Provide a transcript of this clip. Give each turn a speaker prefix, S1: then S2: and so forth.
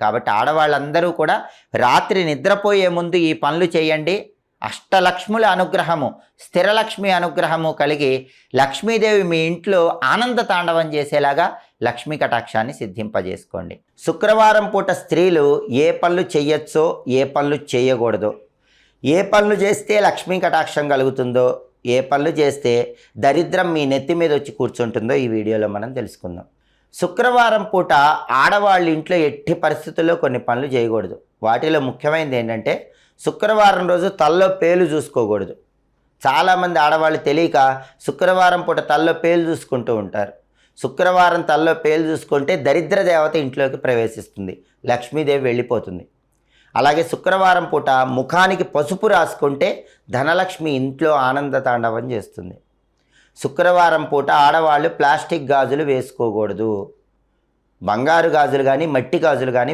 S1: కాబట్టి ఆడవాళ్ళందరూ కూడా రాత్రి నిద్రపోయే ముందు ఈ పనులు చేయండి. అష్టలక్ష్ముల అనుగ్రహము, స్థిరలక్ష్మి అనుగ్రహము కలిగి లక్ష్మీదేవి మీ ఇంట్లో ఆనంద తాండవం చేసేలాగా లక్ష్మీ కటాక్షాన్ని సిద్ధింపజేసుకోండి. శుక్రవారం పూట స్త్రీలు ఏ పనులు చేయొచ్చో, ఏ పనులు చేయకూడదో, ఏ పనులు చేస్తే లక్ష్మీ కటాక్షం కలుగుతుందో, ఏ పనులు చేస్తే దరిద్రం మీ నెత్తి మీద వచ్చి కూర్చుంటుందో ఈ వీడియోలో మనం తెలుసుకుందాం. శుక్రవారం పూట ఆడవాళ్ళ ఇంట్లో ఎట్టి పరిస్థితుల్లో కొన్ని పనులు చేయకూడదు. వాటిలో ముఖ్యమైనది ఏంటంటే శుక్రవారం రోజు తలలో పేలు చూసుకోకూడదు. చాలామంది ఆడవాళ్ళు తెలియక శుక్రవారం పూట తలలో పేలు చూసుకుంటూ ఉంటారు. శుక్రవారం తలలో పేలు చూసుకుంటే దరిద్ర దేవత ఇంట్లోకి ప్రవేశిస్తుంది, లక్ష్మీదేవి వెళ్ళిపోతుంది. అలాగే శుక్రవారం పూట ముఖానికి పసుపు రాసుకుంటే ధనలక్ష్మి ఇంట్లో ఆనంద తాండవం చేస్తుంది. శుక్రవారం పూట ఆడవాళ్ళు ప్లాస్టిక్ గాజులు వేసుకోకూడదు. బంగారు గాజులు కానీ మట్టి గాజులు కానీ